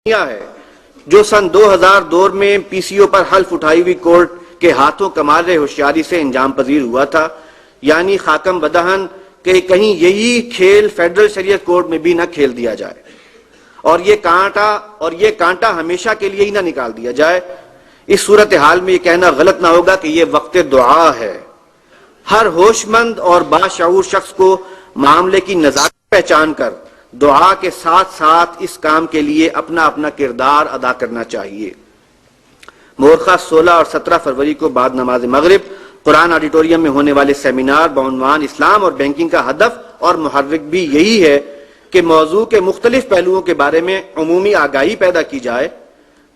ہے جو سن 2002 میں پی سی او پر حلف اٹھائی ہوئی کورٹ کے ہاتھوں کمال ہوشیاری سے انجام پذیر ہوا تھا، یعنی خاکم بدہن کہ کہیں یہی کھیل فیڈرل شریعت کورٹ میں بھی نہ کھیل دیا جائے اور یہ کانٹا ہمیشہ کے لیے ہی نہ نکال دیا جائے۔ اس صورتحال میں یہ کہنا غلط نہ ہوگا کہ یہ وقت دعا ہے۔ ہر ہوش مند اور باشعور شخص کو معاملے کی نزاکت پہچان کر دعا کے ساتھ ساتھ اس کام کے لیے اپنا اپنا کردار ادا کرنا چاہیے۔ مورخہ 16 اور 17 فروری کو بعد نماز مغرب قرآن آڈیٹوریم میں ہونے والے سیمینار بعنوان اسلام اور بینکنگ کا ہدف اور محرک بھی یہی ہے کہ موضوع کے مختلف پہلوؤں کے بارے میں عمومی آگاہی پیدا کی جائے۔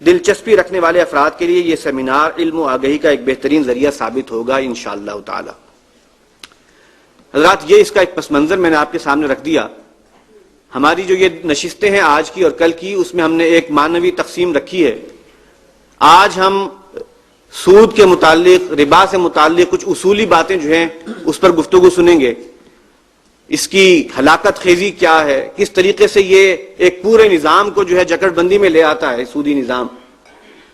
دلچسپی رکھنے والے افراد کے لیے یہ سیمینار علم و آگاہی کا ایک بہترین ذریعہ ثابت ہوگا انشاءاللہ تعالی۔ حضرات، یہ اس کا ایک پس منظر میں نے آپ کے سامنے رکھ دیا۔ ہماری جو یہ نشستیں ہیں آج کی اور کل کی، اس میں ہم نے ایک معنوی تقسیم رکھی ہے۔ آج ہم سود کے متعلق، ربا سے متعلق کچھ اصولی باتیں جو ہیں اس پر گفتگو سنیں گے۔ اس کی ہلاکت خیزی کیا ہے، کس طریقے سے یہ ایک پورے نظام کو جو ہے جکڑ بندی میں لے آتا ہے، سودی نظام۔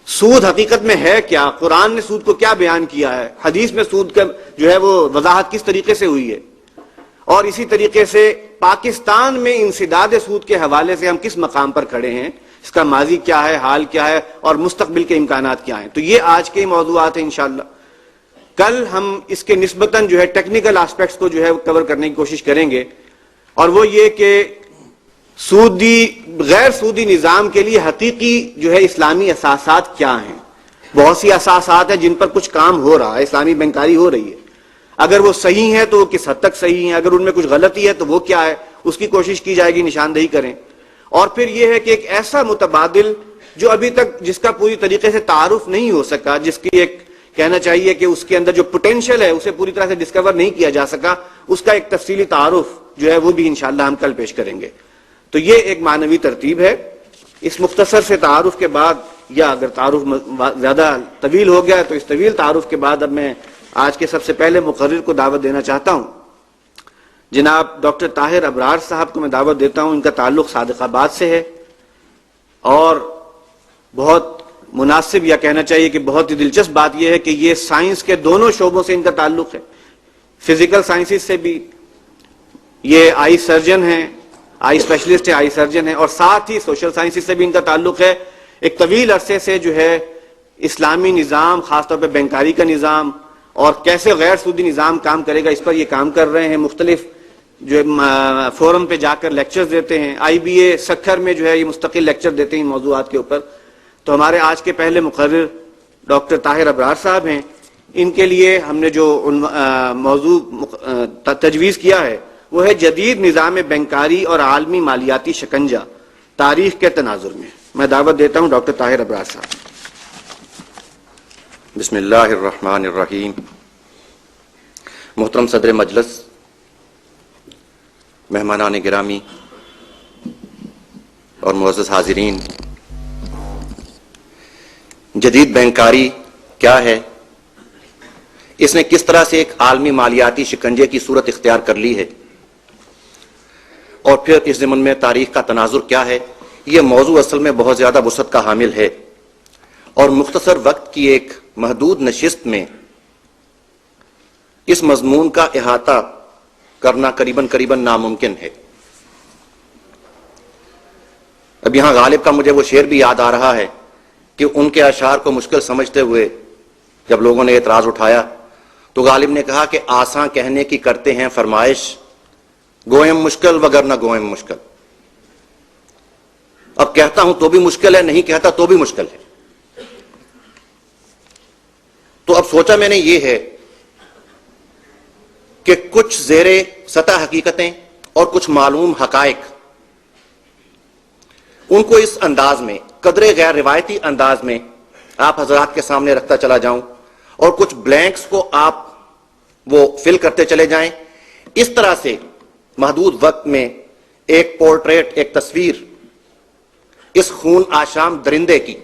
سود حقیقت میں ہے کیا، قرآن نے سود کو کیا بیان کیا ہے، حدیث میں سود کا جو ہے وہ وضاحت کس طریقے سے ہوئی ہے، اور اسی طریقے سے پاکستان میں انسداد سود کے حوالے سے ہم کس مقام پر کھڑے ہیں، اس کا ماضی کیا ہے، حال کیا ہے، اور مستقبل کے امکانات کیا ہیں۔ تو یہ آج کے موضوعات ہیں انشاءاللہ۔ کل ہم اس کے نسبتاً جو ہے ٹیکنیکل آسپیکٹس کو جو ہے کور کرنے کی کوشش کریں گے، اور وہ یہ کہ غیر سودی نظام کے لیے حقیقی جو ہے اسلامی اساسات کیا ہیں۔ بہت سی اساسات ہیں جن پر کچھ کام ہو رہا ہے، اسلامی بینکاری ہو رہی ہے۔ اگر وہ صحیح ہیں تو وہ کس حد تک صحیح ہیں، اگر ان میں کچھ غلطی ہے تو وہ کیا ہے، اس کی کوشش کی جائے گی، نشاندہی کریں۔ اور پھر یہ ہے کہ ایک ایسا متبادل جو ابھی تک جس کا پوری طریقے سے تعارف نہیں ہو سکا، جس کی ایک کہنا چاہیے کہ اس کے اندر جو پوٹینشیل ہے اسے پوری طرح سے ڈسکور نہیں کیا جا سکا، اس کا ایک تفصیلی تعارف جو ہے وہ بھی انشاءاللہ ہم کل پیش کریں گے۔ تو یہ ایک معنوی ترتیب ہے۔ اس مختصر سے تعارف کے بعد، یا اگر تعارف زیادہ طویل ہو گیا تو اس طویل تعارف کے بعد اب میں آج کے سب سے پہلے مقرر کو دعوت دینا چاہتا ہوں۔ جناب ڈاکٹر طاہر ابرار صاحب کو میں دعوت دیتا ہوں۔ ان کا تعلق صادق آباد سے ہے، اور بہت مناسب یا کہنا چاہیے کہ بہت ہی دلچسپ بات یہ ہے کہ یہ سائنس کے دونوں شعبوں سے ان کا تعلق ہے۔ فزیکل سائنسز سے بھی یہ آئی سرجن ہیں، آئی اسپیشلسٹ ہے، آئی سرجن ہے، اور ساتھ ہی سوشل سائنسز سے بھی ان کا تعلق ہے۔ ایک طویل عرصے سے جو ہے اسلامی نظام، خاص طور پہ بینکاری کا نظام اور کیسے غیر سودی نظام کام کرے گا، اس پر یہ کام کر رہے ہیں۔ مختلف جو فورم پہ جا کر لیکچرز دیتے ہیں۔ آئی بی اے سکھر میں جو ہے یہ مستقل لیکچر دیتے ہیں ان موضوعات کے اوپر۔ تو ہمارے آج کے پہلے مقرر ڈاکٹر طاہر ابرار صاحب ہیں۔ ان کے لیے ہم نے جو موضوع تجویز کیا ہے وہ ہے جدید نظام بینکاری اور عالمی مالیاتی شکنجہ، تاریخ کے تناظر میں۔ میں دعوت دیتا ہوں ڈاکٹر طاہر ابرار صاحب۔ بسم اللہ الرحمن الرحیم۔ محترم صدر مجلس، مہمانان گرامی اور معزز حاضرین، جدید بینکاری کیا ہے، اس نے کس طرح سے ایک عالمی مالیاتی شکنجے کی صورت اختیار کر لی ہے، اور پھر اس ضمن میں تاریخ کا تناظر کیا ہے، یہ موضوع اصل میں بہت زیادہ وسعت کا حامل ہے، اور مختصر وقت کی ایک محدود نشست میں اس مضمون کا احاطہ کرنا قریباً ناممکن ہے۔ اب یہاں غالب کا مجھے وہ شعر بھی یاد آ رہا ہے کہ ان کے اشعار کو مشکل سمجھتے ہوئے جب لوگوں نے اعتراض اٹھایا تو غالب نے کہا کہ آساں کہنے کی کرتے ہیں فرمائش، گوئم مشکل وگرنہ گوئم مشکل۔ اب کہتا ہوں تو بھی مشکل ہے، نہیں کہتا تو بھی مشکل ہے۔ تو اب سوچا میں نے یہ ہے کہ کچھ زیر سطح حقیقتیں اور کچھ معلوم حقائق، ان کو اس انداز میں، قدرے غیر روایتی انداز میں آپ حضرات کے سامنے رکھتا چلا جاؤں، اور کچھ بلینکس کو آپ وہ فل کرتے چلے جائیں۔ اس طرح سے محدود وقت میں ایک پورٹریٹ، ایک تصویر اس خون آشام درندے کی،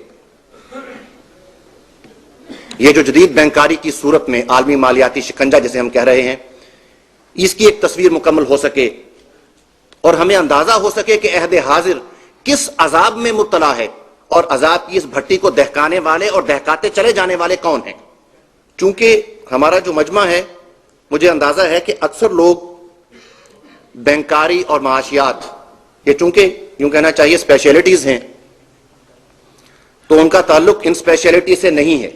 یہ جو جدید بینکاری کی صورت میں عالمی مالیاتی شکنجہ جسے ہم کہہ رہے ہیں، اس کی ایک تصویر مکمل ہو سکے، اور ہمیں اندازہ ہو سکے کہ عہد حاضر کس عذاب میں مبتلا ہے اور عذاب کی اس بھٹی کو دہکانے والے اور دہکاتے چلے جانے والے کون ہیں. چونکہ ہمارا جو مجمع ہے مجھے اندازہ ہے کہ اکثر لوگ بینکاری اور معاشیات یہ چونکہ یوں کہنا چاہیے اسپیشلٹیز ہیں تو ان کا تعلق ان اسپیشلٹی سے نہیں ہے,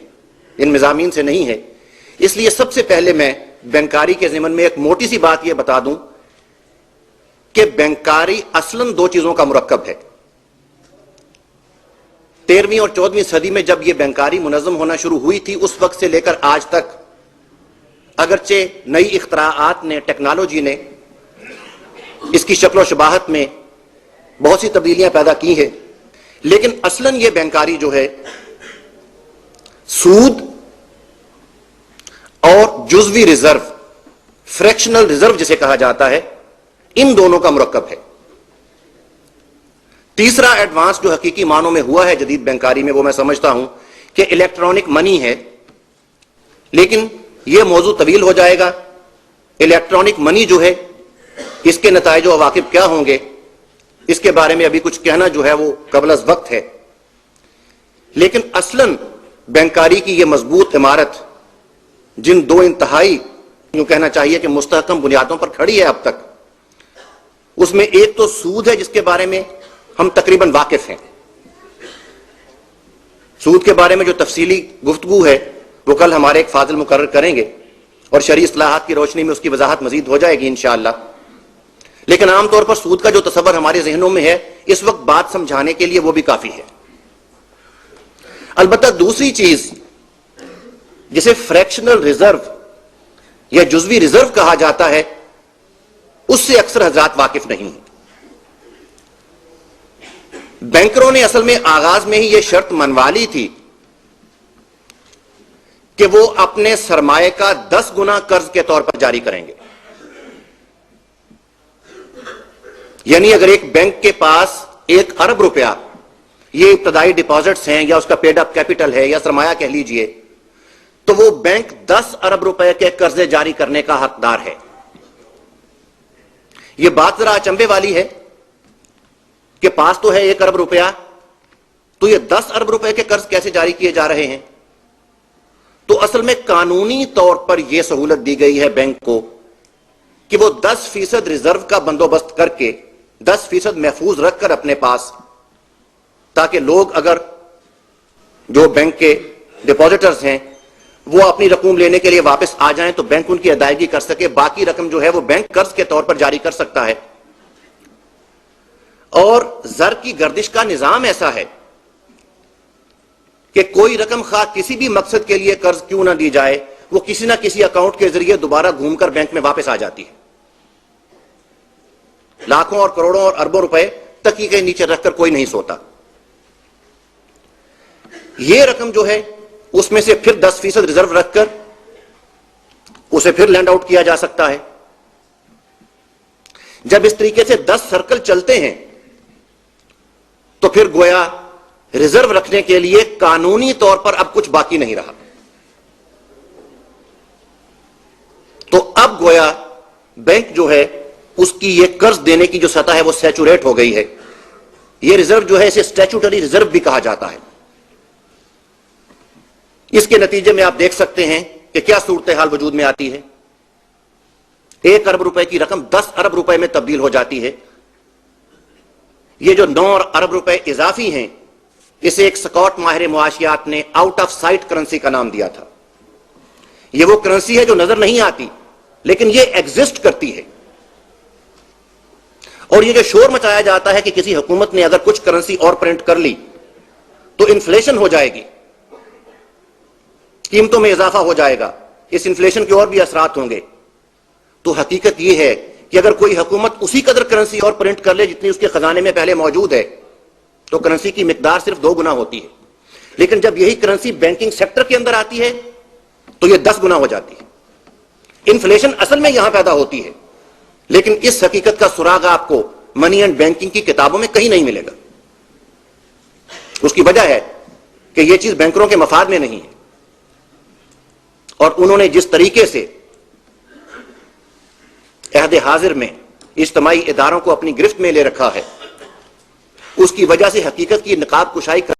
ان مضامین سے نہیں ہے. اس لیے سب سے پہلے میں بینکاری کے ضمن میں ایک موٹی سی بات یہ بتا دوں کہ بینکاری اصلاً دو چیزوں کا مرکب ہے. 13ویں اور 14ویں صدی میں جب یہ بینکاری منظم ہونا شروع ہوئی تھی اس وقت سے لے کر آج تک اگرچہ نئی اختراعات نے, ٹیکنالوجی نے اس کی شکل و شباہت میں بہت سی تبدیلیاں پیدا کی ہیں, لیکن اصلاً یہ بینکاری جو ہے سود اور جزوی ریزرو, فریکشنل ریزرو جسے کہا جاتا ہے, ان دونوں کا مرکب ہے. تیسرا ایڈوانس جو حقیقی معنوں میں ہوا ہے جدید بینکاری میں وہ میں سمجھتا ہوں کہ الیکٹرانک منی ہے, لیکن یہ موضوع طویل ہو جائے گا. الیکٹرانک منی جو ہے اس کے نتائج و عواقب کیا ہوں گے اس کے بارے میں ابھی کچھ کہنا جو ہے وہ قبل از وقت ہے. لیکن اصلاً بینکاری کی یہ مضبوط عمارت جن دو انتہائی یوں کہنا چاہیے کہ مستحکم بنیادوں پر کھڑی ہے اب تک, اس میں ایک تو سود ہے جس کے بارے میں ہم تقریباً واقف ہیں. سود کے بارے میں جو تفصیلی گفتگو ہے وہ کل ہمارے ایک فاضل مقرر کریں گے اور شرعی اصلاحات کی روشنی میں اس کی وضاحت مزید ہو جائے گی انشاءاللہ. لیکن عام طور پر سود کا جو تصور ہمارے ذہنوں میں ہے اس وقت بات سمجھانے کے لیے وہ بھی کافی ہے. البتہ دوسری چیز جسے فریکشنل ریزرو یا جزوی ریزرو کہا جاتا ہے اس سے اکثر حضرات واقف نہیں ہیں. بینکروں نے اصل میں آغاز میں ہی یہ شرط منوا لی تھی کہ وہ اپنے سرمایہ کا 10 گنا قرض کے طور پر جاری کریں گے. یعنی اگر ایک بینک کے پاس 1 ارب روپیہ یہ ابتدائی ڈپازٹس ہیں یا اس کا پیڈ اپ کیپٹل ہے یا سرمایہ کہہ لیجئے, تو وہ بینک 10 ارب روپے کے قرضے جاری کرنے کا حقدار ہے. یہ بات ذرا اچنبے والی ہے کہ پاس تو ہے 1 ارب روپیہ, تو یہ 10 ارب روپے کے قرض کیسے جاری کیے جا رہے ہیں؟ تو اصل میں قانونی طور پر یہ سہولت دی گئی ہے بینک کو کہ وہ 10% ریزرو کا بندوبست کر کے 10% محفوظ رکھ کر اپنے پاس, تاکہ لوگ اگر جو بینک کے ڈپازیٹرز ہیں وہ اپنی رقم لینے کے لیے واپس آ جائیں تو بینک ان کی ادائیگی کر سکے. باقی رقم جو ہے وہ بینک قرض کے طور پر جاری کر سکتا ہے. اور زر کی گردش کا نظام ایسا ہے کہ کوئی رقم خواہ کسی بھی مقصد کے لیے قرض کیوں نہ دی جائے وہ کسی نہ کسی اکاؤنٹ کے ذریعے دوبارہ گھوم کر بینک میں واپس آ جاتی ہے. لاکھوں اور کروڑوں اور اربوں روپے تکی کے نیچے رکھ کر کوئی نہیں سوتا. یہ رقم جو ہے اس میں سے پھر 10% ریزرو رکھ کر اسے پھر لینڈ آؤٹ کیا جا سکتا ہے. جب اس طریقے سے 10 سرکل چلتے ہیں تو پھر گویا ریزرو رکھنے کے لیے قانونی طور پر اب کچھ باقی نہیں رہا. تو اب گویا بینک جو ہے اس کی یہ قرض دینے کی جو سطح ہے وہ سیچوریٹ ہو گئی ہے. یہ ریزرو جو ہے اسے اسٹیچوٹری ریزرو بھی کہا جاتا ہے. اس کے نتیجے میں آپ دیکھ سکتے ہیں کہ کیا صورتحال وجود میں آتی ہے. 1 ارب روپے کی رقم 10 ارب روپے میں تبدیل ہو جاتی ہے. یہ جو 9 ارب روپے اضافی ہیں اسے ایک سکاٹ ماہر معاشیات نے آؤٹ آف سائٹ کرنسی کا نام دیا تھا. یہ وہ کرنسی ہے جو نظر نہیں آتی لیکن یہ ایگزسٹ کرتی ہے. اور یہ جو شور مچایا جاتا ہے کہ کسی حکومت نے اگر کچھ کرنسی اور پرنٹ کر لی تو انفلیشن ہو جائے گی, قیمتوں میں اضافہ ہو جائے گا, اس انفلیشن کے اور بھی اثرات ہوں گے. تو حقیقت یہ ہے کہ اگر کوئی حکومت اسی قدر کرنسی اور پرنٹ کر لے جتنی اس کے خزانے میں پہلے موجود ہے تو کرنسی کی مقدار صرف 2 گنا ہوتی ہے. لیکن جب یہی کرنسی بینکنگ سیکٹر کے اندر آتی ہے تو یہ 10 گنا ہو جاتی ہے. انفلیشن اصل میں یہاں پیدا ہوتی ہے, لیکن اس حقیقت کا سراغ آپ کو منی اینڈ بینکنگ کی کتابوں میں کہیں نہیں ملے گا. اس کی وجہ ہے کہ یہ چیز بینکروں کے مفاد میں نہیں ہے, اور انہوں نے جس طریقے سے عہد حاضر میں اجتماعی اداروں کو اپنی گرفت میں لے رکھا ہے اس کی وجہ سے حقیقت کی نقاب کشائی کر